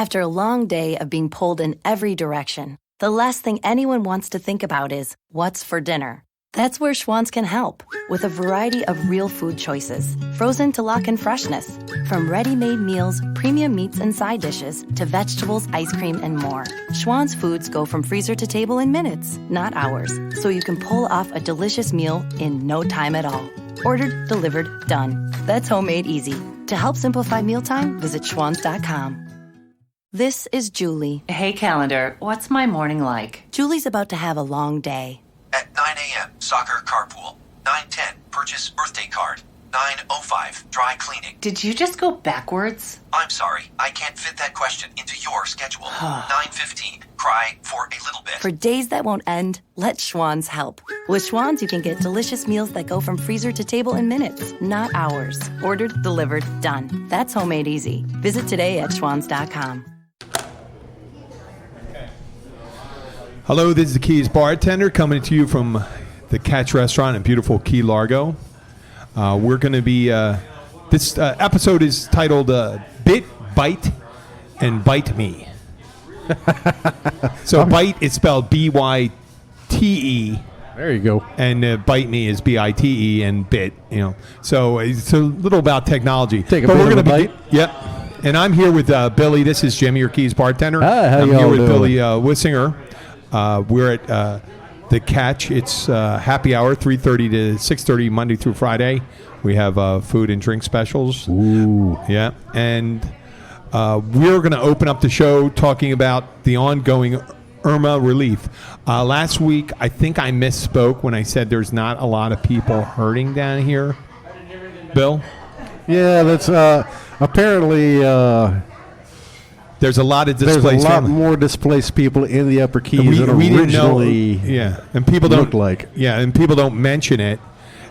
After a long day of being pulled in every direction, the last thing anyone wants to think about is what's for dinner. That's where Schwann's can help, with a variety of real food choices, frozen to lock in freshness. From ready-made meals, premium meats and side dishes, to vegetables, ice cream, and more. Schwann's foods go from freezer to table in minutes, not hours, so you can pull off a delicious meal in no time at all. Ordered, delivered, done. That's homemade easy. To help simplify mealtime, visit schwanns.com. This is Julie. Hey, calendar, what's my morning like? Julie's about to have a long day. At 9 a.m., soccer carpool. 9:10, purchase birthday card. 9:05, dry cleaning. Did you just go backwards? I'm sorry, I can't fit that question into your schedule. 9:15, cry for a little bit. For days that won't end, let Schwann's help. With Schwann's, you can get delicious meals that go from freezer to table in minutes, not hours. Ordered, delivered, done. That's homemade easy. Visit today at schwanns.com. Hello, this is the Keys bartender coming to you from the Catch Restaurant in beautiful Key Largo. We're going to be, this episode is titled Byte, and Bite Me. So Byte is spelled B-Y-T-E. There you go. And Bite Me is B-I-T-E and bit, you know. So it's a little about technology. Take a bit of a bite. Yep. And I'm here with Billy. This is Jimmy, your Keys bartender. Hi, how I'm y'all here with doing? Billy Wissinger. We're at the Catch. It's happy hour, 3:30 to 6:30, Monday through Friday. We have food and drink specials. Ooh. Yeah. And we're going to open up the show talking about the ongoing Irma relief. Last week, I think I misspoke when I said there's not a lot of people hurting down here. Bill? Yeah, that's apparently... There's a lot of displaced There's a lot families. more displaced people in the Upper Keys than we didn't know. originally Yeah, and people don't looked like. Yeah, and people don't mention it.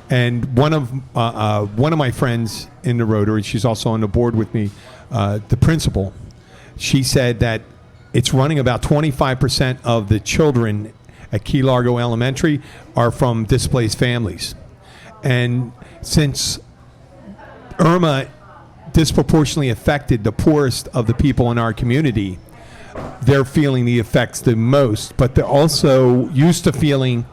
And one of my friends in the Rotary, she's also on the board with me, the principal. She said that it's running about 25% of the children at Key Largo Elementary are from displaced families, and since Irma disproportionately affected the poorest of the people in our community, they're feeling the effects the most, but they're also used to being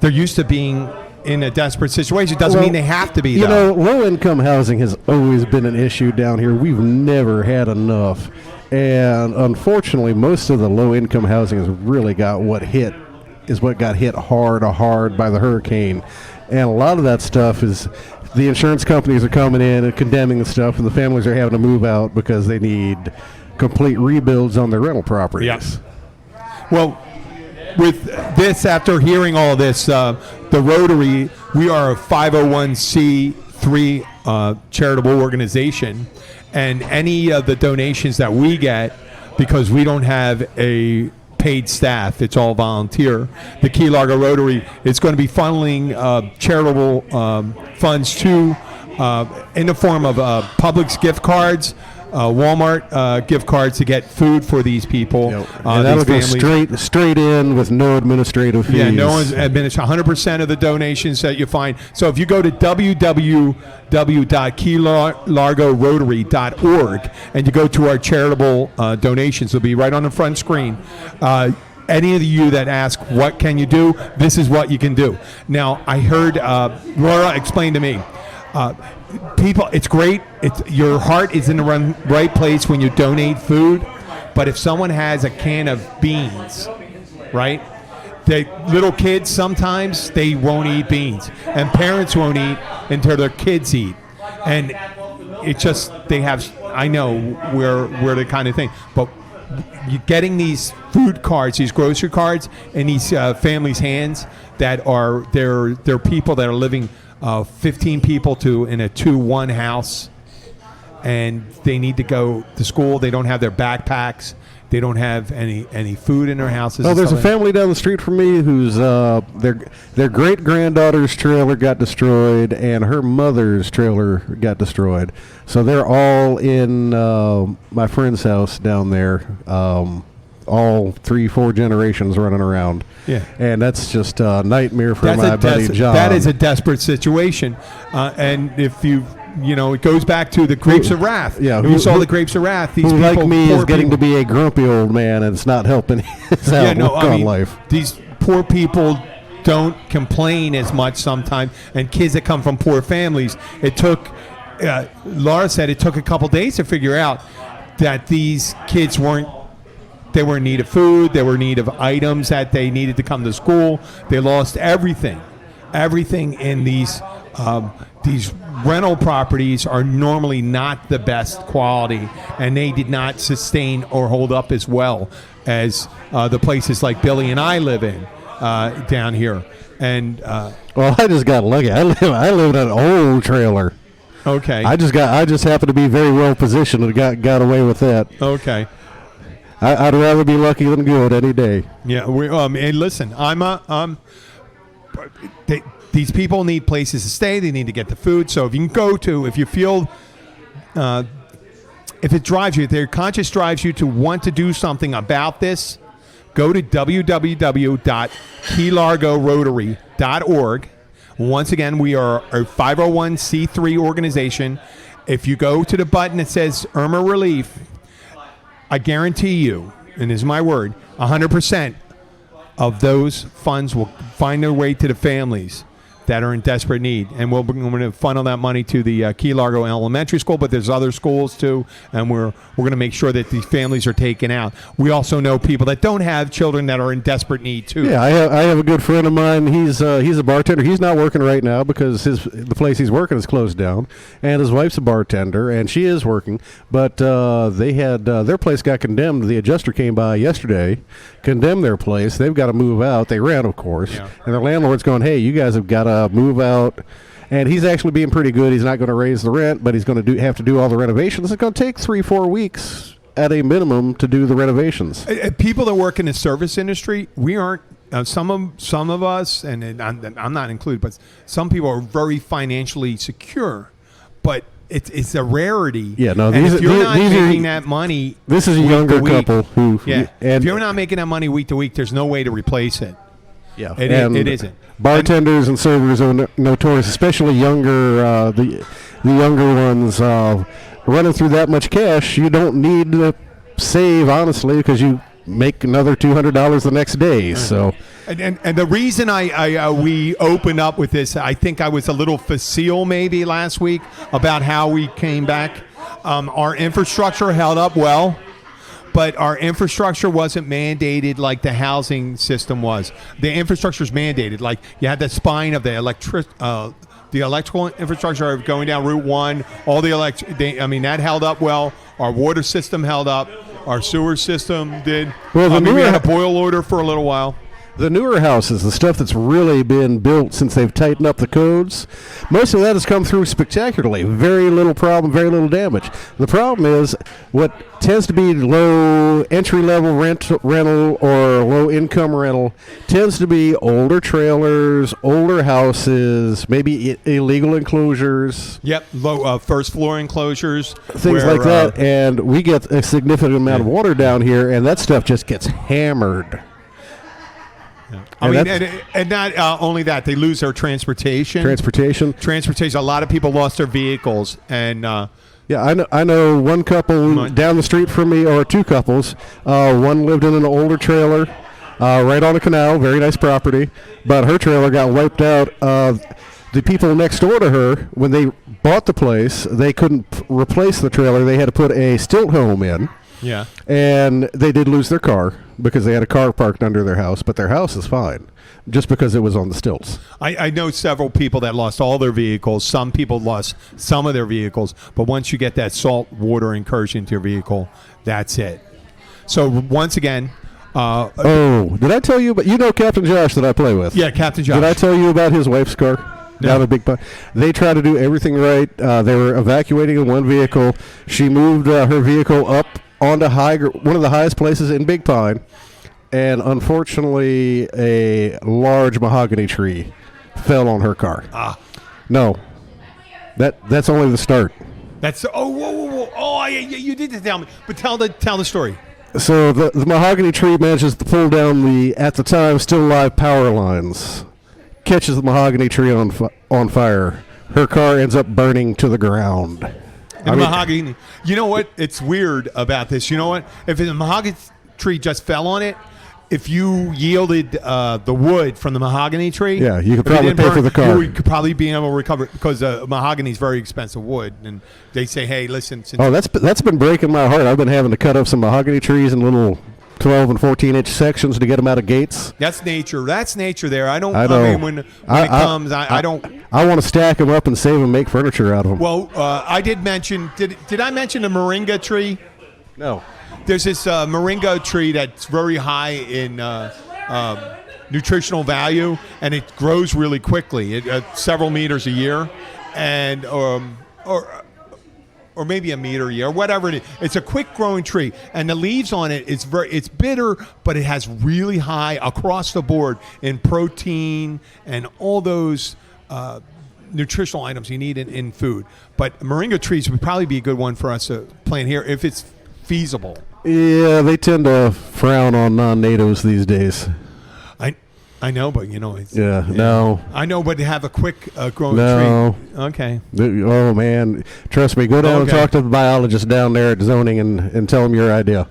in a desperate situation. Doesn't mean they have to be, You though. know, low-income housing has always been an issue down here. We've never had enough. And unfortunately, most of the low-income housing has really got what got hit hard by the hurricane. And a lot of that stuff is the insurance companies are coming in and condemning the stuff, and the families are having to move out because they need complete rebuilds on their rental properties. Yes. Well, with this, after hearing all this, the Rotary, we are a 501c3 charitable organization, and any of the donations that we get, because we don't have a paid staff, it's all volunteer, the Key Largo Rotary is going to be funneling charitable funds to in the form of Publix gift cards, Walmart gift cards to get food for these people. And that'll go straight in with no administrative fees. Yeah, no one's administered 100% of the donations that you find. So if you go to www.keylargorotary.org and you go to our charitable donations, it'll be right on the front screen. Any of you that ask, what can you do? This is what you can do. Now, I heard Laura explain to me, people, it's great. Your heart is in the right place when you donate food. But if someone has a can of beans, right? The little kids, sometimes they won't eat beans. And parents won't eat until their kids eat. And it just, I know we're the kind of thing. But you getting these food cards, these grocery cards, in these families' hands that are, they're people that are living 15 people in a 2-1 house, and they need to go to school. They don't have their backpacks. They don't have any food in their houses. Oh, there's a family down the street from me whose their great granddaughter's trailer got destroyed, and her mother's trailer got destroyed. So they're all in my friend's house down there. All 3-4 generations running around. Yeah, and that's just a nightmare for my buddy John. That is a desperate situation, and if you it goes back to the grapes of wrath. Yeah, we saw the grapes of wrath. These who, people, like me, is getting people, to be a grumpy old man, and it's not helping his outlook on life. These poor people don't complain as much sometimes, and kids that come from poor families, it took, Laura said it took a couple days to figure out that these kids were in need of food, they were in need of items that they needed to come to school. They lost everything in these rental properties are normally not the best quality, and they did not sustain or hold up as well as the places like Billy and I live in. Down here, and well, I just got lucky. I live in an old trailer. Okay. I just happened to be very well positioned and got away with that. Okay. I'd rather be lucky than good any day. Yeah. And listen, these people need places to stay. They need to get the food. So if you feel, if it drives you, if their conscience drives you to want to do something about this, go to www.keylargorotary.org. Once again, we are a 501c3 organization. If you go to the button that says Irma Relief, I guarantee you, and this is my word, 100% of those funds will find their way to the families that are in desperate need, and we're going to funnel that money to the Key Largo Elementary School, but there's other schools too, and we're going to make sure that these families are taken out. We also know people that don't have children that are in desperate need too. Yeah, I have a good friend of mine. He's a bartender. He's not working right now because the place he's working is closed down, and his wife's a bartender, and she is working. But they had their place got condemned. The adjuster came by yesterday, condemned their place. They've got to move out. They rent, of course, and their landlord's going, "Hey, you guys have got to move out." And he's actually being pretty good. He's not going to raise the rent, but he's going to have to do all the renovations. It's going to take 3-4 weeks at a minimum to do the renovations. People that work in the service industry, we aren't. Some of us, and I'm not included, but some people are very financially secure. But it's a rarity. Yeah, no. If you're not making that money, this is a younger couple who. Yeah. If you're not making that money week to week, there's no way to replace it. Yeah, it isn't. Bartenders and servers are notorious, especially younger. The younger ones running through that much cash. You don't need to save, honestly, because you make another $200 the next day. So, and the reason we opened up with this, I think I was a little facile maybe last week about how we came back. Our infrastructure held up well. But our infrastructure wasn't mandated like the housing system was. The infrastructure is mandated. Like you had the spine of the electrical infrastructure going down Route 1. All that held up well. Our water system held up. Our sewer system did. Well, we had a boil order for a little while. The newer houses, the stuff that's really been built since they've tightened up the codes, most of that has come through spectacularly. Very little problem, very little damage. The problem is what tends to be low entry-level rental or low-income rental tends to be older trailers, older houses, maybe illegal enclosures. Yep, low first-floor enclosures. Things like that, and we get a significant amount of water down here, and that stuff just gets hammered. And not only that, they lose their transportation. A lot of people lost their vehicles, and yeah, I know one couple down the street from me, or two couples. One lived in an older trailer right on a canal, very nice property, but her trailer got wiped out. The people next door to her, when they bought the place, they couldn't replace the trailer. They had to put a stilt home in. Yeah. And they did lose their car because they had a car parked under their house, but their house is fine just because it was on the stilts. I know several people that lost all their vehicles. Some people lost some of their vehicles, but once you get that salt water incursion into your vehicle, that's it. So once again... did I tell you about... You know Captain Josh that I play with? Yeah, Captain Josh. Did I tell you about his wife's car? No. Down a Big Pine. They tried to do everything right. They were evacuating in one vehicle. She moved her vehicle up onto one of the highest places in Big Pine, and unfortunately a large mahogany tree fell on her car. No, that's only the start. That's whoa. You did tell me, but tell the story. So the mahogany tree manages to pull down the at the time still live power lines, catches the mahogany tree on fire, her car ends up burning to the ground. And mahogany. You know what? It's weird about this. You know what? If a mahogany tree just fell on it, if you yielded the wood from the mahogany tree, yeah, you could if it probably didn't pay burn, for the car. You could probably be able to recover it because mahogany is very expensive wood, and they say, "Hey, listen." Oh, that's been breaking my heart. I've been having to cut up some mahogany trees in little 12 and 14-inch sections to get them out of gates. That's nature. That's nature. There, I don't. I know. I mean, when it comes, I don't. I want to stack them up and save them, make furniture out of them. Well, I did mention. Did I mention the moringa tree? No. There's this moringa tree that's very high in nutritional value, and it grows really quickly, several meters a year, and or maybe a meter a year, whatever it is. It's a quick-growing tree, and the leaves on it, it's bitter, but it has really high across the board in protein and all those nutritional items you need in food. But moringa trees would probably be a good one for us to plant here if it's feasible. Yeah, they tend to frown on non-natives these days. I know, but you know, no. I know, but to have a quick growing tree. Okay. Oh man, trust me. Go down and talk to the biologist down there at zoning and tell them your idea.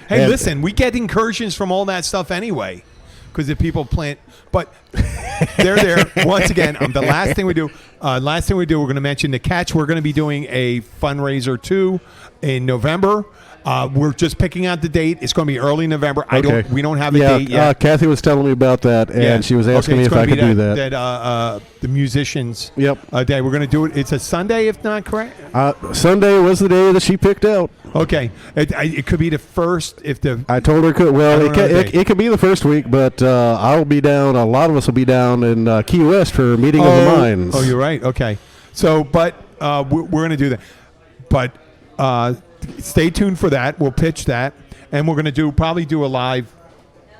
Hey, listen, we get incursions from all that stuff anyway, because if people plant, but they're there once again. The last thing we do, we're going to mention the catch. We're going to be doing a fundraiser too in November. We're just picking out the date. It's going to be early November. We don't have a date yet. Kathy was telling me about that, and she was asking me if I could do that. The musicians. Yep. Day. We're going to do it. It's a Sunday, if not correct. Sunday was the day that she picked out. Okay. It could be the first if the. I told her it could. Well, it could be the first week, but I'll be down. A lot of us will be down in Key West for a meeting of the minds. Oh, you're right. Okay. So, but we're going to do that. But. Stay tuned for that. We'll pitch that, and we're going to probably do a live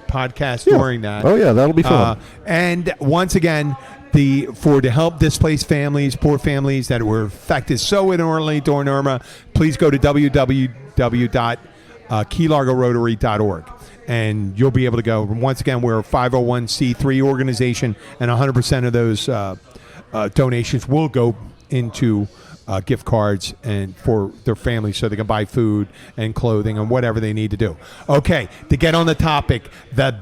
podcast during that. Oh yeah, that'll be fun. And once again, to help displaced families, poor families that were affected so inordinately during Irma, please go to www.keylargorotary.org, and you'll be able to go. Once again, we're a 501c3 organization, and 100% of those donations will go into gift cards and for their families so they can buy food and clothing and whatever they need to do. Okay, to get on the topic, the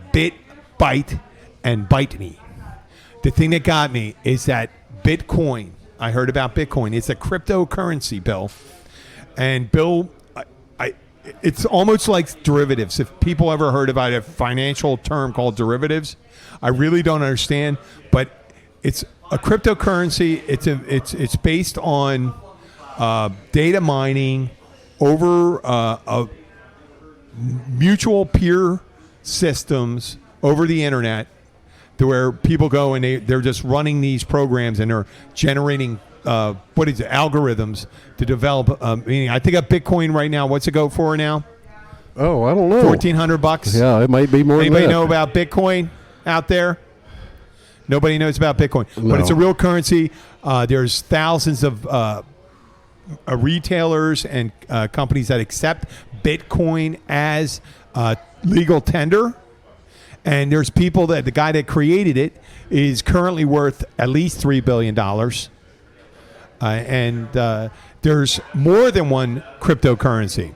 Byte, and Byte me. The thing that got me is that Bitcoin, I heard about Bitcoin. It's a cryptocurrency, Bill. And Bill, it's almost like derivatives. If people ever heard about a financial term called derivatives, I really don't understand, but it's a cryptocurrency. It's based on data mining over mutual peer systems over the internet, to where people go and they're just running these programs and they're generating algorithms to develop. Meaning, I think a Bitcoin right now. What's it go for now? Oh, I don't know. $1,400. Yeah, it might be more. Anybody than that. know about Bitcoin out there? Nobody knows about Bitcoin, No. but it's a real currency. There's thousands of retailers and companies that accept Bitcoin as legal tender. And there's people that the guy that created it is currently worth at least $3 billion. And there's more than one cryptocurrency,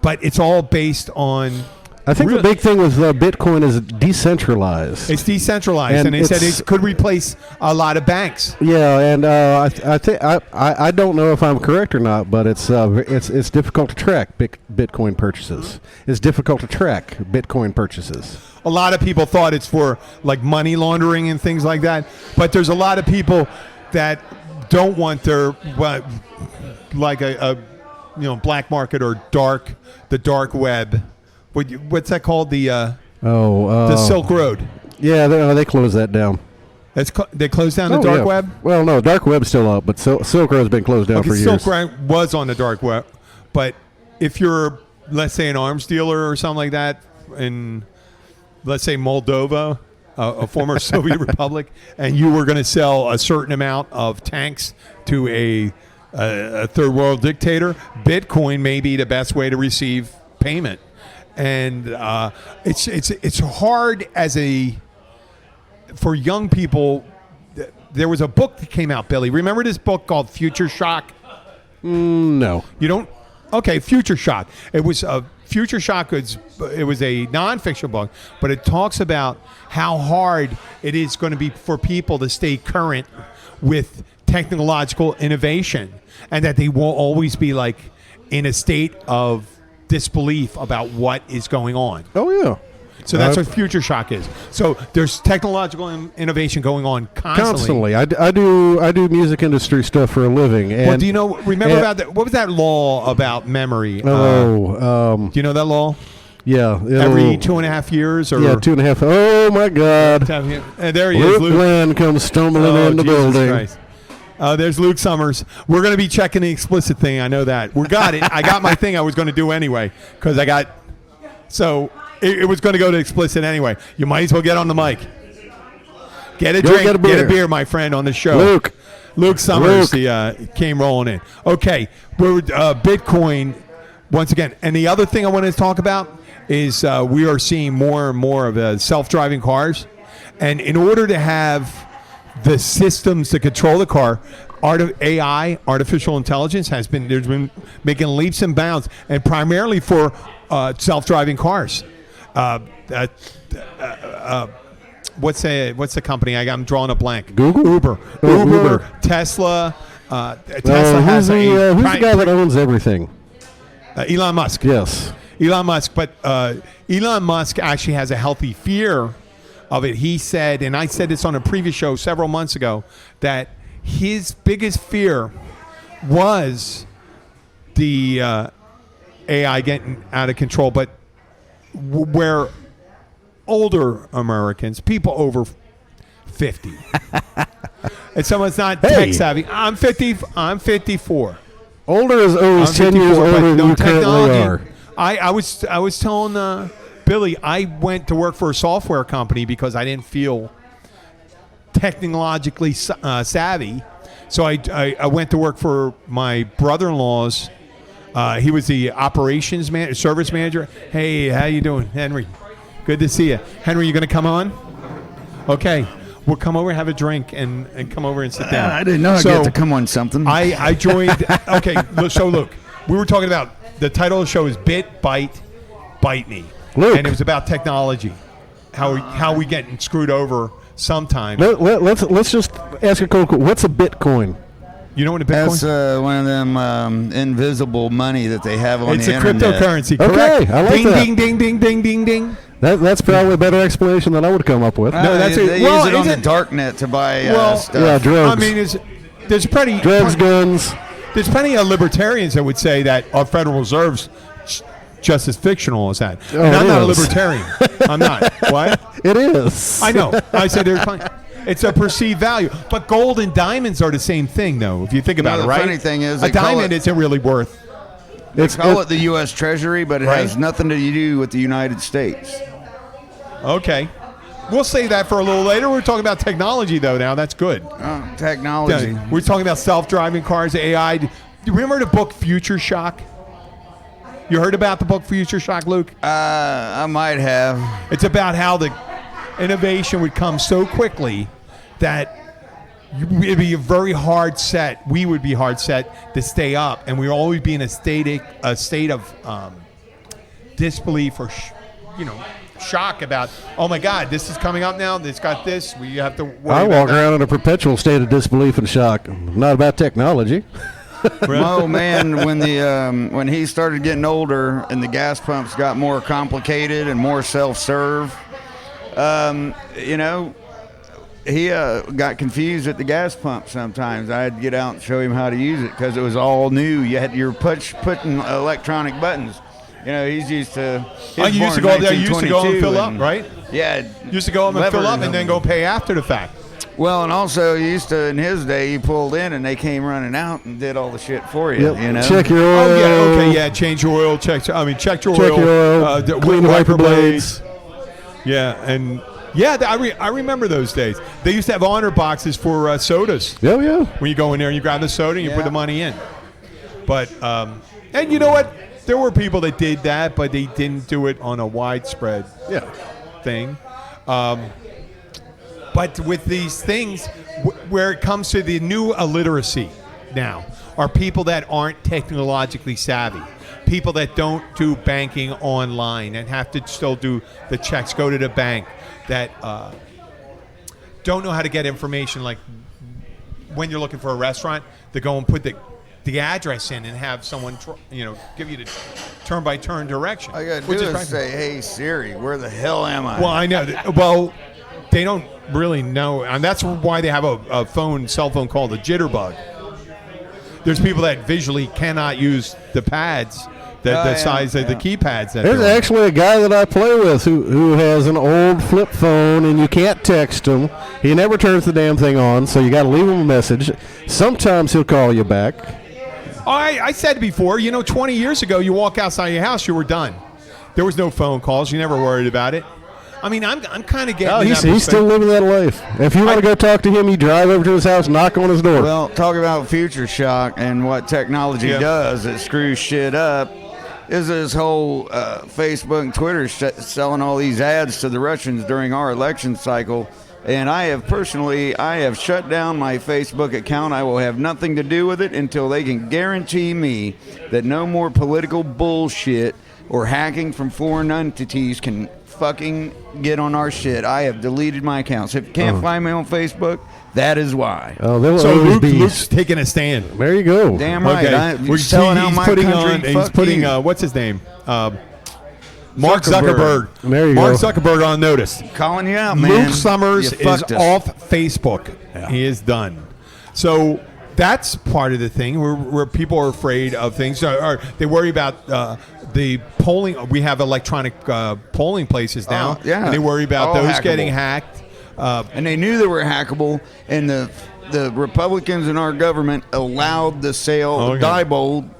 but it's all based on. I think the big thing with Bitcoin is decentralized. It's decentralized, and they said it could replace a lot of banks. Yeah, and I don't know if I'm correct or not, but it's difficult to track Bitcoin purchases. It's difficult to track Bitcoin purchases. A lot of people thought it's for like money laundering and things like that, but there's a lot of people that don't want their like a black market or the dark web. What's that called? The Silk Road. Yeah, they closed that down. They closed down the dark web? Well, no, dark web's still up, but Silk Road's been closed down for years. Silk Road was on the dark web, but if you're, let's say, an arms dealer or something like that in, let's say, Moldova, a former Soviet republic, and you were going to sell a certain amount of tanks to a third world dictator, Bitcoin may be the best way to receive payment. And it's hard for young people there was a book that came out, Billy. Remember this book called Future Shock? No. You don't? Okay, Future Shock. It was a Future Shock. It was a nonfiction book, but it talks about how hard it is going to be for people to stay current with technological innovation, and that they will always be like in a state of disbelief about what is going on. Oh yeah. So that's what Future Shock is. So there's technological innovation going on constantly. I do music industry stuff for a living. And, well, do you know? Remember about that? What was that law about memory? Oh, do you know that law? Yeah. Every 2.5 years, or 2.5. Oh my God! And there he is. Luke Glenn comes stumbling in the Jesus building. Christ. There's Luke Summers. We're going to be checking the explicit thing. I know that. We got it. I got my thing I was going to do anyway because I got so. It was going to go to explicit anyway. You might as well get on the mic. Get a drink. Get a beer, my friend, on the show. Luke Summers came rolling in. Okay, we're Bitcoin once again. And the other thing I want to talk about is we are seeing more and more of self-driving cars. And in order to have the systems to control the car, AI, artificial intelligence, there's been making leaps and bounds, and primarily for self-driving cars. What's the company? I'm drawing a blank. Google? Uber. Tesla. Tesla has who's the guy that owns everything? Elon Musk. Yes. Elon Musk. But Elon Musk actually has a healthy fear of it. He said, and I said this on a previous show several months ago, that his biggest fear was the AI getting out of control, but where older Americans, people over 50, and someone's not tech savvy. I'm 54. Older is always 10 years older than you currently are. I was telling Billy, I went to work for a software company because I didn't feel technologically savvy. So I went to work for my brother-in-law's. He was the operations manager, service manager. Hey, how you doing, Henry? Good to see you. Henry, you going to come on? Okay. We'll come over and have a drink and come over and sit down. I didn't know I'd get to come on something. I joined. Okay, so look, we were talking about, the title of the show is Byte, Me. Luke. And it was about technology, how we getting screwed over sometimes. Let's just ask a quick. What's a Bitcoin? You know what a Bitcoin? That's one of them invisible money that they have on the internet. It's a cryptocurrency, correct? Okay, I like that. Ding, ding, ding, ding, ding, ding. That's probably a better explanation than I would come up with. No, that's they use it on the dark net to buy stuff. Yeah, drugs. I mean, there's plenty drugs, guns. There's plenty of libertarians that would say that our Federal Reserve's just as fictional as that. Oh, and I'm not a libertarian. I'm not. What? It is. I know. I said there's plenty. It's a perceived value. But gold and diamonds are the same thing, though, if you think about it, right? The funny thing is, a diamond isn't really worth. They call it the U.S. Treasury, but it has nothing to do with the United States. Okay. We'll say that for a little later. We're talking about technology, though, now. That's good. Technology. We're talking about self-driving cars, AI. Do you remember the book Future Shock? You heard about the book Future Shock, Luke? I might have. It's about how the innovation would come so quickly that it'd be a very hard set. We would be hard set to stay up, and we'd always be in a state of disbelief or shock about, oh my God, this is coming up now. It's got this. We have to worry I about walk that. around in a perpetual state of disbelief and shock. Not about technology. Oh man, when he started getting older and the gas pumps got more complicated and more self-serve, he got confused at the gas pump sometimes. I had to get out and show him how to use it because it was all new. You're putting electronic buttons. He's used to. I used to go up there. You used to go and fill up, right? Yeah. Used to go up and fill up and then go pay after the fact. Well, and also he used to, in his day, he pulled in and they came running out and did all the shit for you. Yep. Check your oil. Oh yeah, okay, yeah. Change your oil. Check your oil. Check your oil. Clean the wiper blades. Yeah, and I remember those days. They used to have honor boxes for sodas. Oh yeah. When you go in there and you grab the soda and you put the money in. But and you know what? There were people that did that, but they didn't do it on a widespread thing. But with these things, where it comes to the new illiteracy now, are people that aren't technologically savvy, people that don't do banking online and have to still do the checks, go to the bank, that don't know how to get information, like when you're looking for a restaurant, to go and put the address in and have someone give you the turn-by-turn direction. All you gotta do is say, "Hey Siri, where the hell am I?" Well, I know. Well, they don't really know, and that's why they have a cell phone called a jitterbug. There's people that visually cannot use the pads, the size of the keypads. There's actually a guy that I play with who has an old flip phone, and you can't text him. He never turns the damn thing on, so you got to leave him a message. Sometimes he'll call you back. I said before, 20 years ago, you walk outside your house, you were done. There was no phone calls. You never worried about it. I mean, I'm kind of getting. He's still living that life. If you want to go talk to him, you drive over to his house, knock on his door. Well, talk about future shock and what technology does that screws shit up. Is this whole Facebook and Twitter selling all these ads to the Russians during our election cycle? And I have shut down my Facebook account. I will have nothing to do with it until they can guarantee me that no more political bullshit or hacking from foreign entities can fucking get on our shit. I have deleted my accounts. If you can't find me on Facebook, that is why. Oh, there will so always be. Luke's taking a stand. There you go. Damn right. Okay. We're selling out my country. He's putting what's his name? Mark Zuckerberg. There you Mark go. Zuckerberg on notice. Calling you out, man. Luke Summers You is fucked us. off Facebook. Yeah. He is done. So that's part of the thing where people are afraid of things. Or they worry about the polling. We have electronic polling places now. Yeah. And they worry about All those hackable. getting hacked. And they knew they were hackable, and the Republicans in our government allowed the sale of Diebold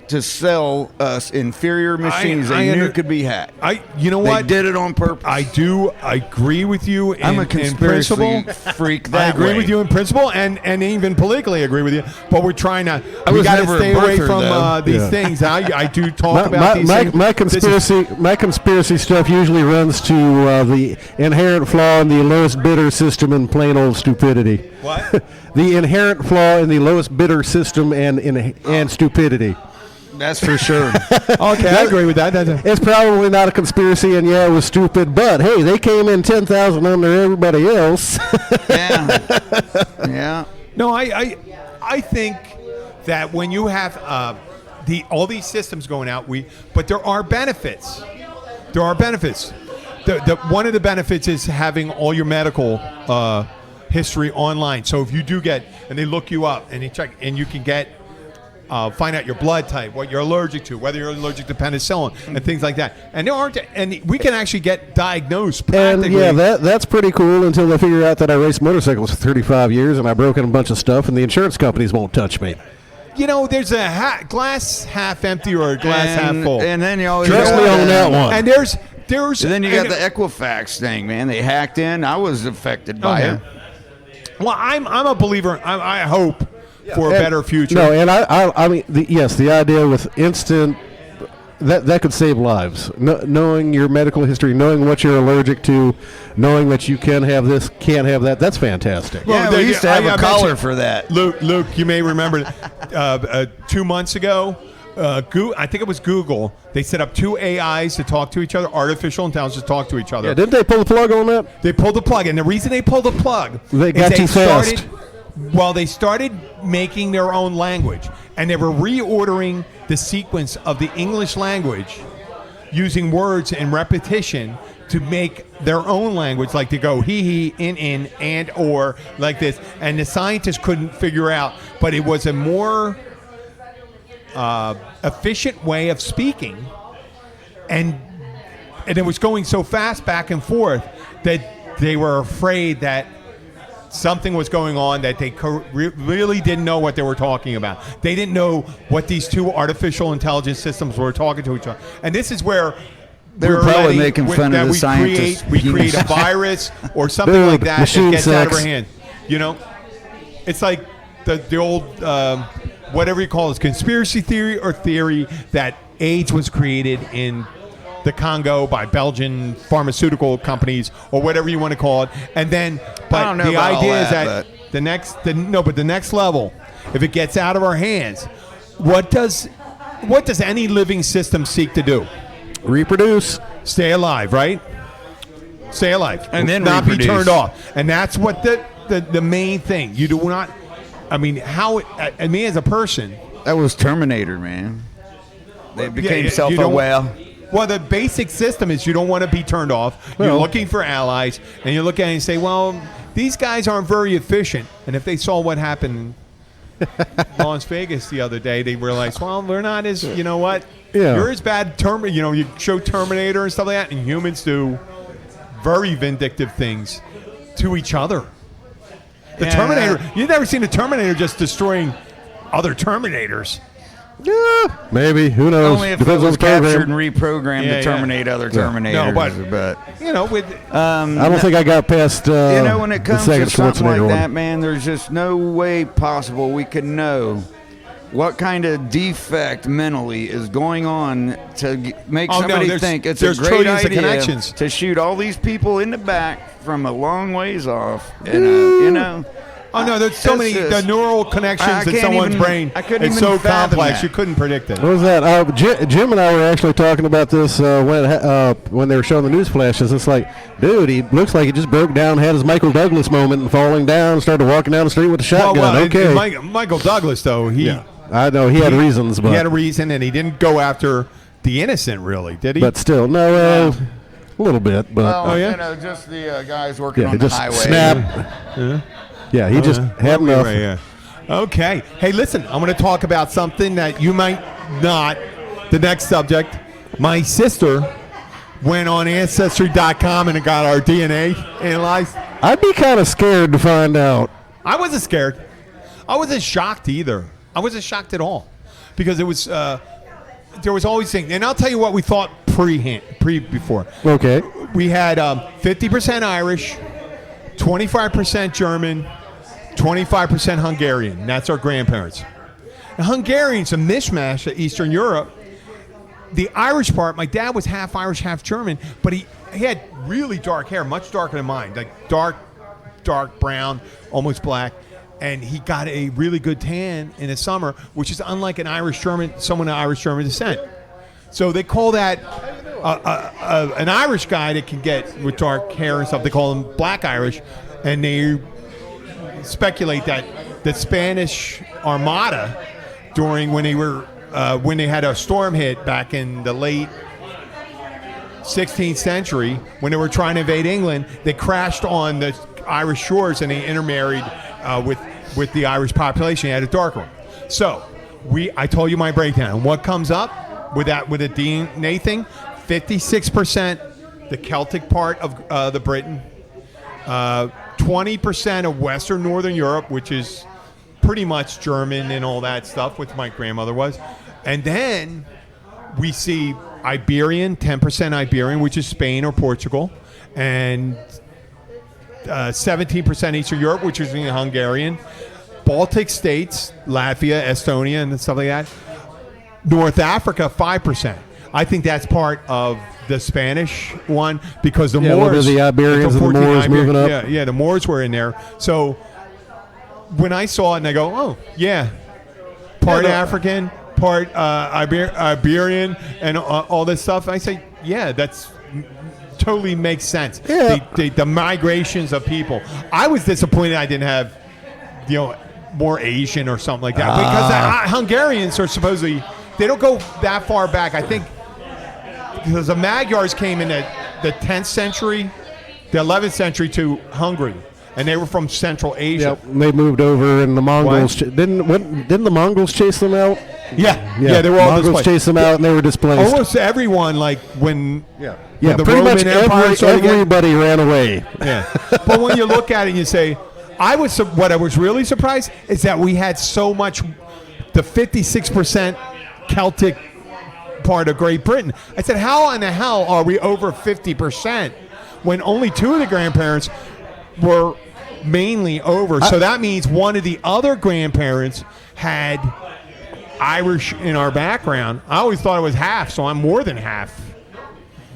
to sell us inferior machines they knew could be hacked. You know what? They did it on purpose. I do agree with you I'm a conspiracy in principle. freak that I agree way. with you in principle and even politically agree with you. But we're trying to. We was got to never a stay away birther, from though. these things. I do talk about these things. My conspiracy stuff usually runs to the inherent flaw in the lowest bidder system and plain old stupidity. What? The inherent flaw in the lowest bidder system and stupidity. That's for sure. Okay, I agree with that. It's probably not a conspiracy, and it was stupid. But hey, they came in 10,000 under everybody else. Yeah. No, I think that when you have all these systems going out, but there are benefits. There are benefits. One of the benefits is having all your medical history online. So if you do get, and they look you up and they check, and you can get. Find out your blood type, what you're allergic to, whether you're allergic to penicillin, and things like that. And we can actually get diagnosed practically. And that's pretty cool until they figure out that I raced motorcycles for 35 years and I've broken a bunch of stuff, and the insurance companies won't touch me. There's a glass half empty or a glass half full. And then you always Trust me on that one. And there's and then you got the Equifax thing, man. They hacked in. I was affected by it. Well, I'm a believer. I hope. For a better future. No, and I mean, the idea with instant, that could save lives. Knowing your medical history, knowing what you're allergic to, knowing that you can have this, can't have that, that's fantastic. Well, we used to have a collar for that. Luke, you may remember 2 months ago, I think it was Google, they set up two AIs to talk to each other, artificial intelligence to talk to each other. Yeah, didn't they pull the plug on that? They pulled the plug, and the reason they pulled the plug they got too fast. They started making their own language, and they were reordering the sequence of the English language using words and repetition to make their own language, like to go he, in, and, or, like this. And the scientists couldn't figure out, but it was a more efficient way of speaking, and it was going so fast back and forth that they were afraid that something was going on, that they really didn't know what they were talking about. They didn't know what these two artificial intelligence systems were talking to each other. And this is where they were probably making fun of the scientists. We create a virus or something like that that gets out of our hand. It's like the old, whatever you call it, conspiracy theory or theory that AIDS was created in the Congo by Belgian pharmaceutical companies or whatever you want to call it. And then, but don't know the about all idea is that, that the next level, if it gets out of our hands, what does any living system seek to do? Reproduce. Stay alive, right? Stay alive. And then not reproduce. be turned off. And that's what the main thing. You do not, I mean, and me as a person. That was Terminator, man. They became you self-aware. Well, the basic system is you don't want to be turned off. You're looking for allies, and you look at it and say, well, these guys aren't very efficient. And if they saw what happened in Las Vegas the other day, they realized, well, they're not as, you know what? Yeah. You're as bad, you show Terminator and stuff like that, and humans do very vindictive things to each other. The Terminator, you've never seen a Terminator just destroying other Terminators. Yeah, maybe. Who knows? Only if Depends it on was the program. captured and reprogrammed Yeah, to terminate other Terminators. No, but you know, I don't think I got past when it the comes second to something like Schwarzenegger that, one. man, there's just no way possible we can know what kind of defect mentally is going on to make somebody think it's a there's great trillions of idea connections. to shoot all these people in the back from a long ways off. You know. Oh no, there's so It's many just- the neural connections I in can't someone's even- brain. I couldn't It's even so fathom complex that. you couldn't predict it. What was that? Jim and I were actually talking about this when they were showing the news flashes. It's like, dude, he looks like he just broke down, had his Michael Douglas moment, and falling down, started walking down the street with a shotgun. Okay, Michael Douglas though I know he had reasons, but he had a reason, and he didn't go after the innocent, really, did he? but still, no, a little bit. But Oh, yeah? you know, just the guys working yeah, on it the just highway. snap. Yeah, he just had Right, enough. right, yeah. Okay. Hey, listen, I'm going to talk about something that you might not. The next subject. My sister went on Ancestry.com and got our DNA analyzed. I'd be kind of scared to find out. I wasn't scared. I wasn't shocked either. I wasn't shocked at all because it was there was always things. And I'll tell you what we thought before. Okay. We had 50% Irish, 25% German, 25% Hungarian. That's our grandparents. The Hungarians, a mishmash of Eastern Europe. The Irish part, my dad was half Irish, half German, but he had really dark hair, much darker than mine, like dark brown, almost black. And he got a really good tan in the summer, which is unlike an someone of Irish-German descent. So they call that an Irish guy that can get with dark hair and stuff. They call him Black Irish, and they speculate that the Spanish Armada, during when they had a storm hit back in the late 16th century, when they were trying to invade England, they crashed on the Irish shores and they intermarried with the Irish population. They had a darker one. So I told you my breakdown. What comes up with the DNA thing? 56% the Celtic part of the Britain, 20% of Western Northern Europe, which is pretty much German and all that stuff, which my grandmother was, and then we see Iberian, 10% Iberian, which is Spain or Portugal, and 17% Eastern Europe, which is Hungarian, Baltic states, Latvia, Estonia, and stuff like that. North Africa, 5%. I think that's part of the Spanish one because the Moors, the Iberians and the Moors moving up. Yeah, the Moors were in there. So when I saw it, and I go, oh yeah, part African, part Iberian, and all this stuff. I say, yeah, that's totally makes sense. Yeah. The migrations of people. I was disappointed I didn't have, more Asian or something like that because Hungarians are supposedly they don't go that far back. I think because the Magyars came in the 10th century, the 11th century to Hungary, and they were from Central Asia. Yep, they moved over, and the Mongols didn't the Mongols chase them out? Yeah, they were all Mongols displaced. chased them out, and they were displaced. Almost everyone, like when Yeah, the pretty Roman much Empire started getting- everybody ran away. Yeah, but when you look at it, and you say, what I was really surprised is that we had so much, the 56% Celtic part of Great Britain. I said, how in the hell are we over 50% when only two of the grandparents were mainly over? So that means one of the other grandparents had Irish in our background. I always thought it was half, so I'm more than half.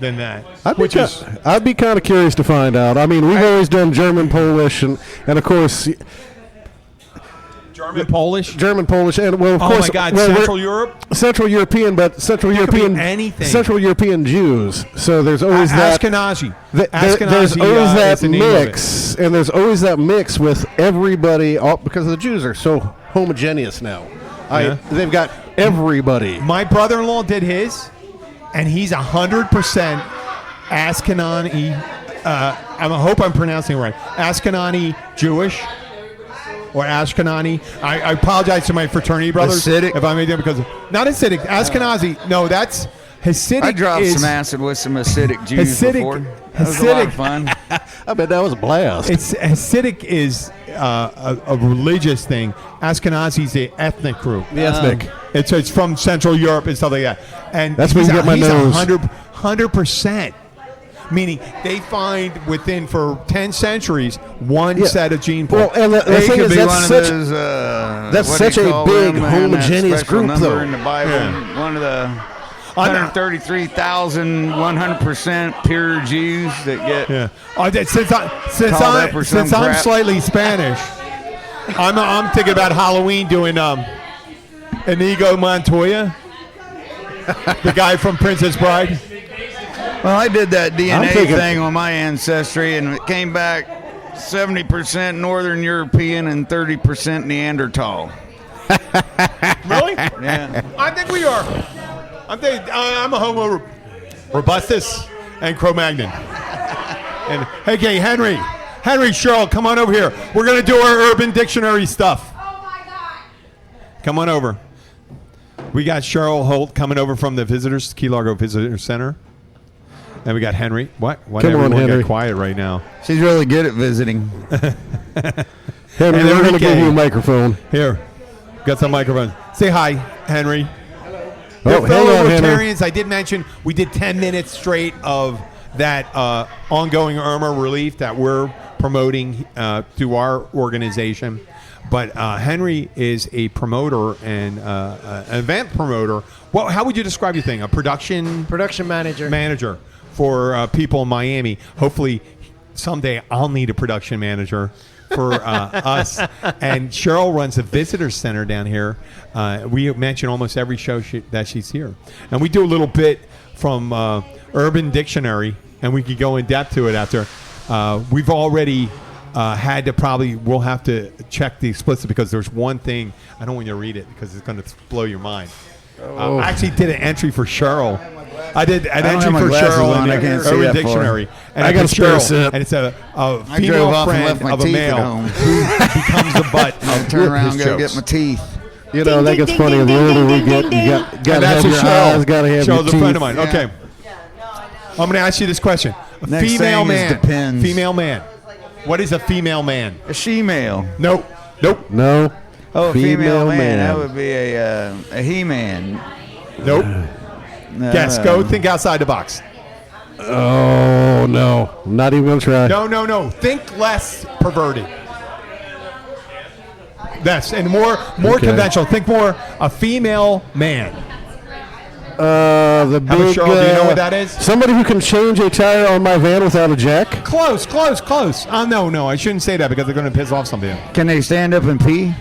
than that. I'd be kind of curious to find out. I mean, we've always done German, Polish, and of course. German, Polish, and well, of course. Oh my God, Central Europe, Central European, but Central European, anything. Central European Jews. So there's always that Ashkenazi. There's always that mix, and there's always that mix with everybody, because the Jews are so homogeneous now. They've got everybody. My brother-in-law did his, and he's 100% Ashkenazi. I hope I'm pronouncing it right. Ashkenazi Jewish. Or Ashkenazi. I apologize to my fraternity brothers Hasidic. if I made them because not Hasidic. Ashkenazi. No, that's Hasidic. I dropped some acid with some Hasidic Jews before. That was a lot of fun. I bet that was a blast. Hasidic is a religious thing. Ashkenazi is an ethnic group. The ethnic. It's from Central Europe and stuff like that. And that's where you get my nose. 100%. Meaning they find for 10 centuries one set of gene pools. Well, and the thing is that's such a big homogeneous group, though. In the Bible, one of the 133,000 100% pure Jews that get. Yeah. Since I'm slightly Spanish, I'm thinking about Halloween doing Inigo Montoya, the guy from Princess Bride. Well, I did that DNA thing on my ancestry, and it came back 70% Northern European and 30% Neanderthal. Really? Yeah. I think we are. I'm a Homo robustus and Cro-Magnon. And hey, Henry, Cheryl, come on over here. We're gonna do our Urban Dictionary stuff. Oh my God! Come on over. We got Cheryl Holt coming over from the Key Largo Visitor Center. And we got Henry. What? Come on, Henry. Get quiet right now. She's really good at visiting. Henry, we're going to give you a microphone. Here. Got some microphones. Say hi, Henry. Oh, fellow Rotarians, I did mention we did 10 minutes straight of that ongoing Irma relief that we're promoting through our organization. But Henry is a promoter and an event promoter. Well, how would you describe your thing? A production manager for people in Miami. Hopefully, someday I'll need a production manager for us. And Cheryl runs a visitor center down here. We mention almost every show that she's here. And we do a little bit from Urban Dictionary, and we could go in depth to it after. We've already we'll have to check the explicit because there's one thing. I don't want you to read it because it's going to blow your mind. I actually did an entry for Cheryl. I did an entry for Cheryl in the Urban Dictionary. And I got a spare sip. And it's a female friend of a male who becomes the butt of turn around and his go jokes. get my teeth. You know, that gets funny. The older we get, you got to have your eyes, got to have your teeth. Cheryl's a friend of mine. Okay. I'm going to ask you this question. A female man. Female man. What is a female man? A she-male. Nope. No. Oh, a female man. That would be a he-man. Nope. Guess. Go think outside the box. Oh, no. I'm not even going to try. No. Think less perverted. Yes, and more conventional. Think more a female man. The big, Cheryl, do you know what that is? Somebody who can change a tire on my van without a jack? Close. Oh, no. I shouldn't say that because they're going to piss off somebody. Can they stand up and pee?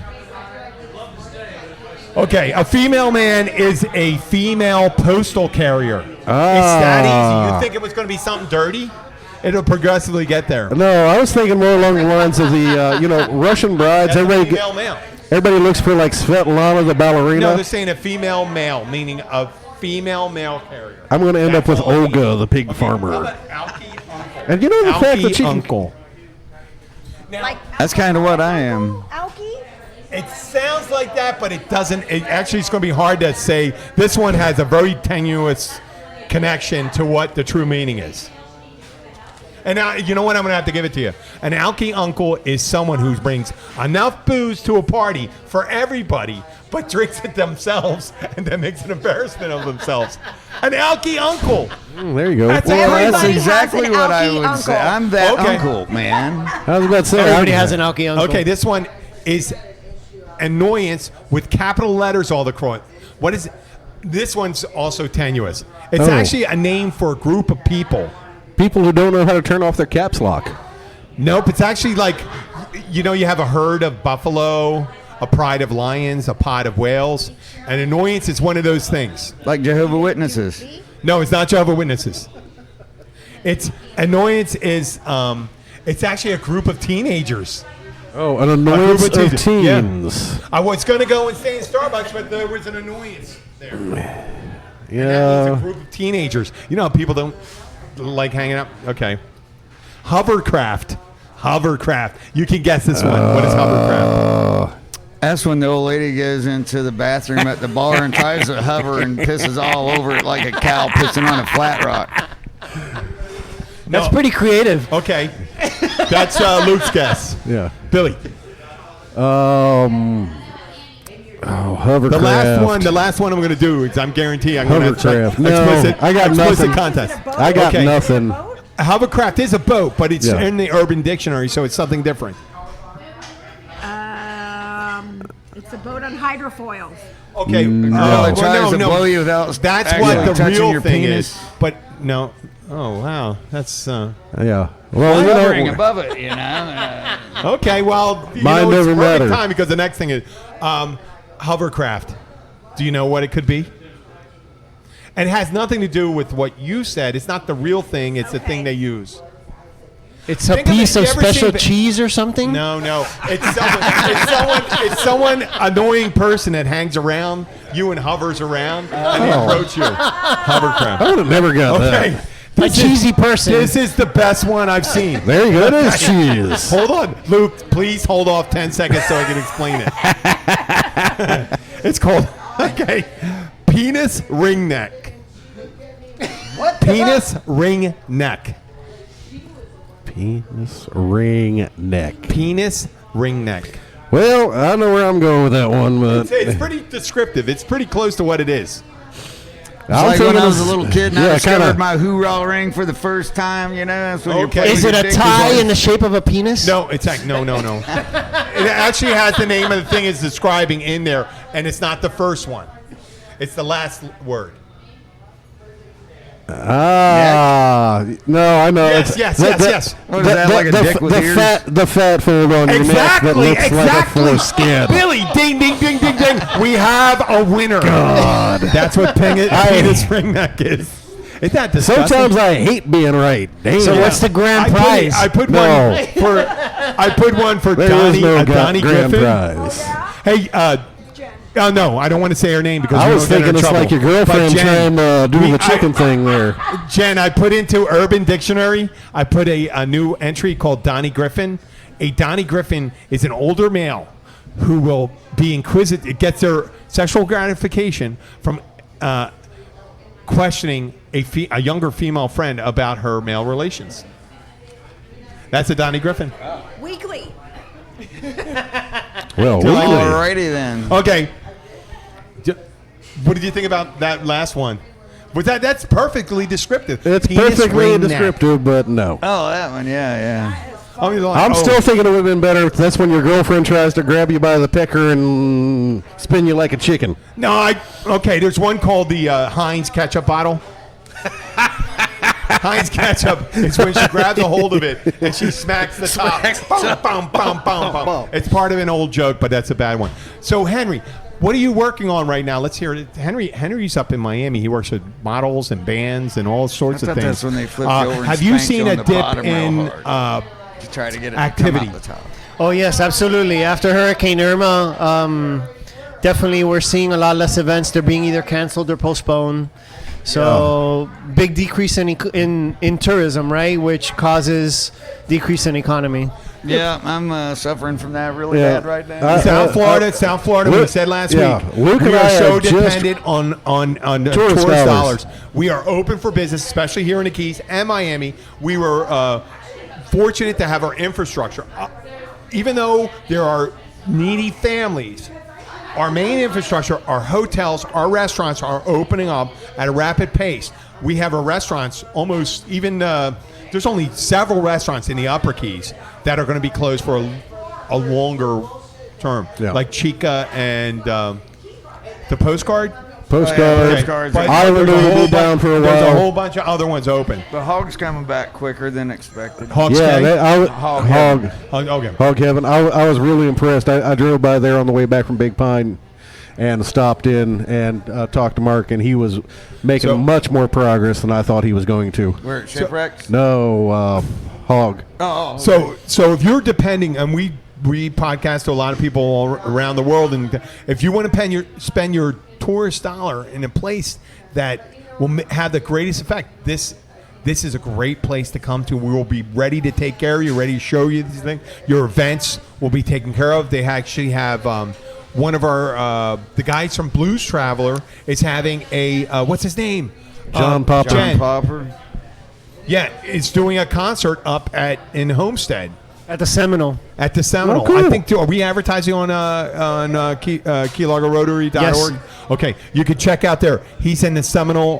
Okay, a female man is a female postal carrier. It's that easy. You think it was going to be something dirty? It'll progressively get there. No, I was thinking more along the lines of the, Russian brides. That's a female male. Everybody looks for like Svetlana the ballerina. No, they're saying a female male, meaning a female mail carrier. I'm going to end up with Olga, the pig farmer. And you know the fact that she uncle. Now, That's kind of what I am. It sounds like that, but it doesn't. It's going to be hard to say. This one has a very tenuous connection to what the true meaning is. And now, you know what? I'm going to have to give it to you. An alky uncle is someone who brings enough booze to a party for everybody, but drinks it themselves and then makes an embarrassment of themselves. An alky uncle. There you go. That's exactly what I would say. I'm that uncle, man. I was about to say. Everybody has an alky uncle. Okay, this one is annoyance with capital letters all across. What is it? This one's also tenuous. It's Oh. actually a name for a group of people. People who don't know how to turn off their caps lock. Nope, it's actually like, you know, you have a herd of buffalo, a pride of lions, a pod of whales. An annoyance is one of those things. Like Jehovah's Witnesses. No, it's not Jehovah's Witnesses. It's annoyance is it's actually a group of teenagers. Oh, an annoyance A group of of yeah. teens. I was going to go and stay in Starbucks, but there was an annoyance there. And that means a Yeah. group of teenagers. You know how people don't like hanging out? Okay. Hovercraft. Hovercraft. You can guess this one. What is hovercraft? That's when the old lady goes into the bathroom at the bar and tries to hover and pisses all over it like a cow pissing on a flat rock. That's pretty creative. Okay. That's Luke's guess. Yeah. Billy. Hovercraft. The last one I'm going to do is I'm guarantee I'm going to Hovercraft. No, I got explicit nothing. contest. I got Okay. nothing. A hovercraft is a boat, but it's Yeah. in the Urban Dictionary, so it's something different. It's a boat on hydrofoils. Okay. it tries to blow you without That's actually what the touching real your thing penis. is. But no. Oh wow, that's Yeah. Well, you Hovering know, above it, you know. okay. Well, you Mine know, it's doesn't perfect matter. time because the next thing is hovercraft. Do you know what it could be? And it has nothing to do with what you said. It's not the real thing. It's the thing they use. It's a Think of piece it. of You ever special seen the- cheese or something? No. It's someone annoying person that hangs around you and hovers around and they approach you. Hovercraft. I would have never got Okay. that. A cheesy person. This is the best one I've seen. There you go. It is cheese. Hold on, Luke. Please hold off 10 seconds so I can explain it. It's called penis ring neck. What? Penis ring neck. Penis ring neck. Penis ring neck. Well, I know where I'm going with that one, but It's pretty descriptive. It's pretty close to what it is. It's like when I was a of- little kid and yeah, I discovered kinda- my hoorah ring for the first time, you know? That's when you're Okay. playing Is it your a dick tie is in the shape of a penis? No, it's like no. It actually has the name of the thing it's describing in there, and it's not the first one. It's the last word. no, I know. Yes, yes. What is that, like a dick with ears? The fat fold on your neck that looks like a foreskin. Billy, ding, ding, ding, ding, ding. We have a winner. God. That's what penis ring neck is. Isn't that disgusting? Sometimes I hate being right. Damn. So what's the grand prize? I put No. one for There Donnie, is no Donnie grand Griffin. prize. Hey, no, I don't want to say her name because I we was don't get her thinking in it's trouble. like your girlfriend But Jen, trying to do the chicken thing there. Jen, I put into Urban Dictionary, I put a new entry called Donnie Griffin. A Donnie Griffin is an older male who will be inquisitive. It gets their sexual gratification from questioning a younger female friend about her male relations. That's a Donnie Griffin. Weekly. Well, Till- weekly. Alrighty then. Okay. What did you think about that last one? Was that's perfectly descriptive. It's Penis perfectly ring neck. descriptive, but no. Oh, that one, yeah. I mean, like, I'm oh, still thinking it would have been better if that's when your girlfriend tries to grab you by the pecker and spin you like a chicken. No, okay. There's one called the Heinz ketchup bottle. Heinz ketchup is when she grabs a hold of it and she smacks the top. Bum, bum, bum, bum, bum. It's part of an old joke, but that's a bad one. So, Henry, what are you working on right now? Let's hear it. Henry's up in Miami. He works with models and bands and all sorts I of thought things. that's when they flipped you over and have you spanked you seen on a the dip bottom real in hard. To try to get it activity? to come out the top. Oh, yes, absolutely. After Hurricane Irma, definitely we're seeing a lot less events. They're being either canceled or postponed. So big decrease in tourism, right, which causes decrease in economy. Yeah, I'm suffering from that really Yeah. bad right now. South Florida. We Luke- said last yeah, week. Luke we and are I so have just- dependent on Tourist dollars. We are open for business, especially here in the Keys and Miami. We were fortunate to have our infrastructure. Even though there are needy families, our main infrastructure, our hotels, our restaurants are opening up at a rapid pace. We have our restaurants almost even. There's only several restaurants in the Upper Keys that are going to be closed for a longer term, Yeah. like Chica and the Postcard. Postcards. Postcards. But Island there's a will whole be down for a There's a while. whole bunch of other ones open. The Hog's coming back quicker than expected. Hog's Yeah, Cay? Hog Okay. Heaven. I was really impressed. I drove by there on the way back from Big Pine and stopped in and talked to Mark, and he was making So- much more progress than I thought he was going to. Where at Shipwrecks? No, Hog. Oh, So if you're depending, and we podcast to a lot of people all around the world, and if you want to spend your tourist dollar in a place that will have the greatest effect, this is a great place to come to. We will be ready to take care of you, ready to show you these things. Your events will be taken care of. They actually have one of our the guys from Blues Traveler is having a what's his name? John Popper. Jen. Popper. Yeah, it's doing a concert up in Homestead. At the Seminole. At the Seminole. Oh, cool. I think, are we advertising on Key Largo Rotary.org? Yes. Okay, you can check out there. He's in the Seminole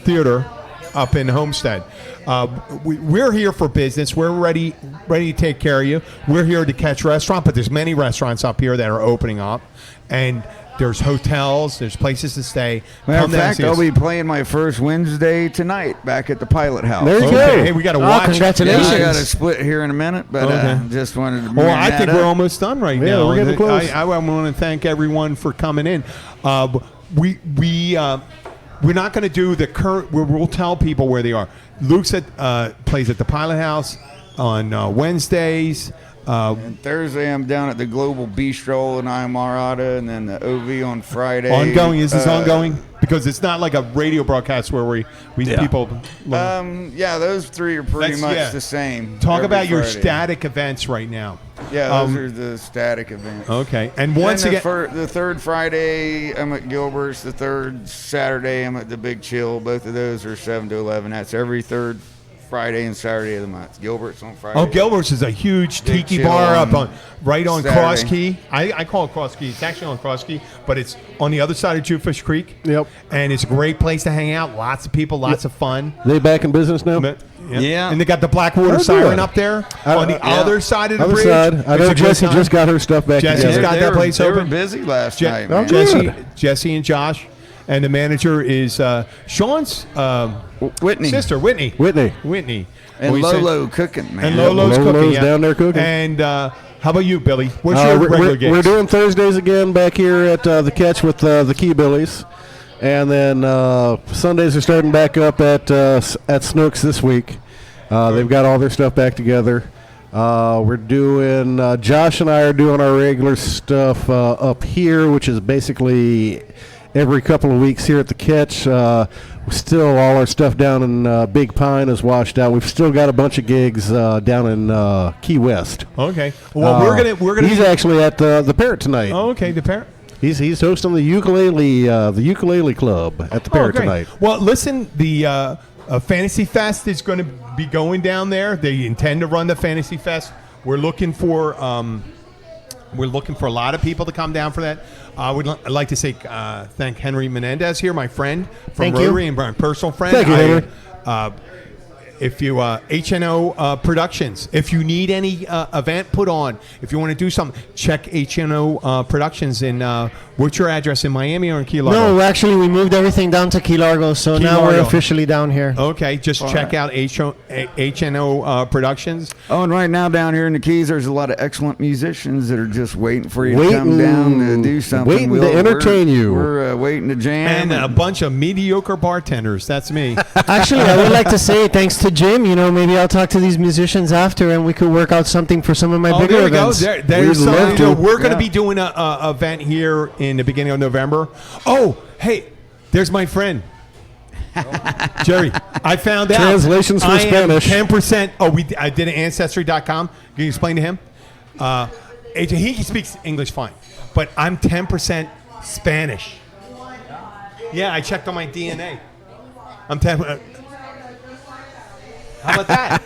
Theater up in Homestead. We're here for business. We're ready to take care of you. We're here to catch restaurant, but there's many restaurants up here that are opening up, and there's hotels, there's places to stay. Matter Come of down and fact, see I'll us. be playing my first Wednesday tonight back at the Pilot House. There you Okay, go. hey, we got to Oh, watch. Yeah, congratulations. I got to split here in a minute, but Okay. just wanted to. Well, bring I that think up. we're almost done right Yeah, now. we're getting close. I want to thank everyone for coming in. We're not going to do the current. We'll tell people where they are. Luke's plays at the Pilot House on Wednesdays. And Thursday, I'm down at the Global Bistro in Amarada, and then the OV on Friday. Ongoing? Is this ongoing? Because it's not like a radio broadcast where we people. Yeah, those three are pretty That's- much yeah. the same. Talk every about your Friday. static events right now. Yeah, those are the static events. Okay, and Then once again, the third Friday, I'm at Gilbert's. The third Saturday, I'm at the Big Chill. Both of those are 7 to 11. That's every third Friday and Saturday of the month. Gilbert's on Friday. Gilbert's is a huge Big tiki chill bar on up on right on Saturday. Cross Key. I call it Cross Key. It's actually on Cross Key, but it's on the other side of Jewfish Creek. Yep. And it's a great place to hang out. Lots of people, lots of fun. They back in business now? But, Yeah. And they got the Blackwater Oh, Siren good. up there I- on the yeah. other side of the Other bridge. side. I It's know a good Jesse time. just got her stuff back Jesse's together. got that place They were open. busy last Je- night, man. good. Jesse and Josh. And the manager is Sean's Whitney. sister, Whitney. Whitney. And We said- Lolo cooking, man. And Lolo's Lolo's cooking. Yeah. down there cooking. And how about you, Billy? What's your regular gigs? We're doing Thursdays again back here at the Catch with the Key Billies. And then Sundays are starting back up at Snooks this week. They've got all their stuff back together. We're doing, Josh and I are doing our regular stuff up here, which is basically every couple of weeks here at the Catch. Still, all our stuff down in Big Pine is washed out. We've still got a bunch of gigs down in Key West. Okay. Well, we're gonna. He's actually at the Parrot tonight. Oh, okay. The parent. He's hosting the ukulele club at the Parrot great. tonight. Well, listen, the Fantasy Fest is going to be going down there. They intend to run the Fantasy Fest. We're looking for a lot of people to come down for that. I would like to say thank Henry Menendez here, my friend from Thank you. Rotary and my personal friend. Thank you, Henry. If you HNO Productions, if you need any event put on, if you want to do something, check HNO Productions. In what's your address, in Miami or in Key Largo? No, actually, we moved everything down to Key Largo, so Key now we're Largo. officially down here. Okay, just check out HNO Productions. Oh, and right now down here in the Keys, there's a lot of excellent musicians that are just waiting for you to Waiting- come down to do something. waiting to entertain you. We're waiting to jam. And a bunch of mediocre bartenders. That's me. Actually, I would like to say thanks to Jim. Maybe I'll talk to these musicians after, and we could work out something for some of my bigger there we go. events. There's We'd love something. to. We're going to Yeah. be doing a event here in the beginning of November. Oh, hey, there's my friend. Jerry, I found out. Translations for I Spanish. 10%. Oh, I did it Ancestry.com. Can you explain to him? He speaks English fine, but I'm 10% Spanish. Yeah, I checked on my DNA. I'm 10%. How about that?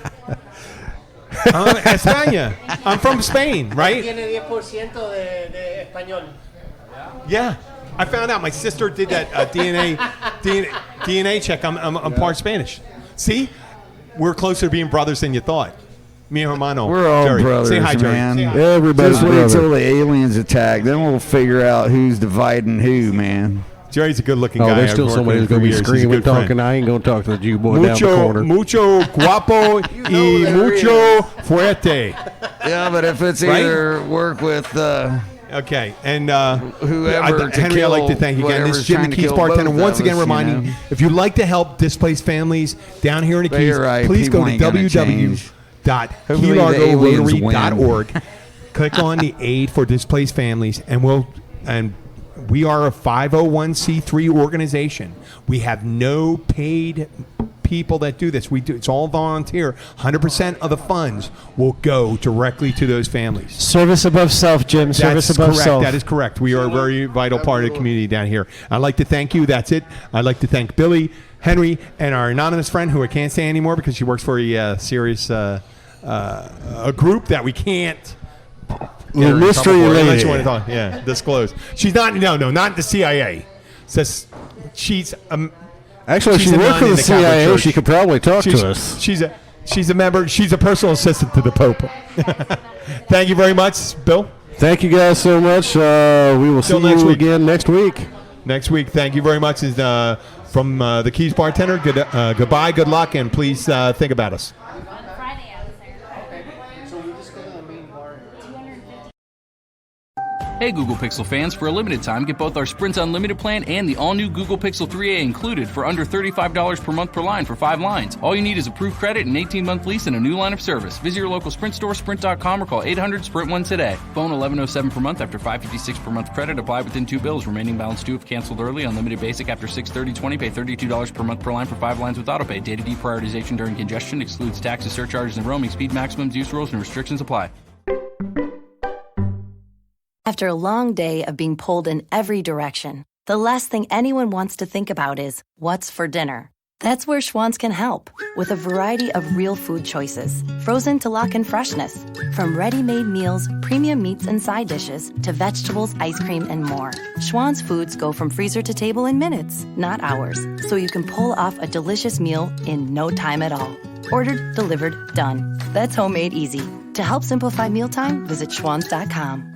España. I'm from Spain, right? Tiene 10% de español. Yeah. I found out my sister did that DNA check. I'm part Spanish. See? We're closer to being brothers than you thought. Mi hermano. We're all Jerry. brothers, Say hi, Jerry. man. Say hi. Everybody's Just wait brother. till the aliens attack. Then we'll figure out who's dividing who, man. Jerry's a good-looking Oh, guy. there's still I've worked somebody with who's him going to for be years. He's a screaming, good friend. talking. I ain't going to talk to the Jew boy down the corner. Mucho guapo y mucho fuerte. Yeah, but if it's Right? either work with Okay, and whoever to Henry, I'd like to kill thank you again. This whatever's is Jim, trying the to Keys kill bartender. both Once of again, us, you reminding know? if you'd like to help displaced families down here in the But Keys, you're right, please go to people ain't gonna change. Hopefully the aliens www.keylargorotary.org. Click on the Aid for Displaced Families, and we are a 501c3 organization. We have no paid people that do this. It's all volunteer. 100% of the funds will go directly to those families. Service above self, Jim. Service That's above correct. self. That is correct. We are a very vital part of the community down here. I'd like to thank you. That's it. I'd like to thank Billy, Henry, and our anonymous friend who I can't say anymore because she works for a serious a group that we can't. The mystery Unless you lady. want to disclose. She's not. No, not the CIA. Says she's. Actually, she's she a worked nun for in the the Catholic CIA. Church. She could probably talk She's, to us. she's a member. She's a personal assistant to the Pope. Thank you very much, Bill. Thank you guys so much. We will see Till next you week. again next week. Next week. Thank you very much. Is from the Keys bartender. Goodbye. Good luck, and please think about us. Friday I was there. So we just go to the main bar. Hey Google Pixel fans, for a limited time, get both our Sprint Unlimited plan and the all-new Google Pixel 3a included for under $35 per month per line for 5 lines. All you need is approved credit, an 18-month lease, and a new line of service. Visit your local Sprint store, sprint.com, or call 800-SPRINT1 today. Phone $1107 per month after $556 per month credit. Apply within 2 bills. Remaining balance due if canceled early. Unlimited basic after $630.20. Pay $32 per month per line for 5 lines with autopay. Data deprioritization during congestion excludes taxes, surcharges, and roaming. Speed maximums, use rules, and restrictions apply. After a long day of being pulled in every direction, the last thing anyone wants to think about is what's for dinner. That's where Schwann's can help, with a variety of real food choices, frozen to lock in freshness. From ready-made meals, premium meats and side dishes, to vegetables, ice cream, and more. Schwann's foods go from freezer to table in minutes, not hours, so you can pull off a delicious meal in no time at all. Ordered, delivered, done. That's homemade easy. To help simplify mealtime, visit schwans.com.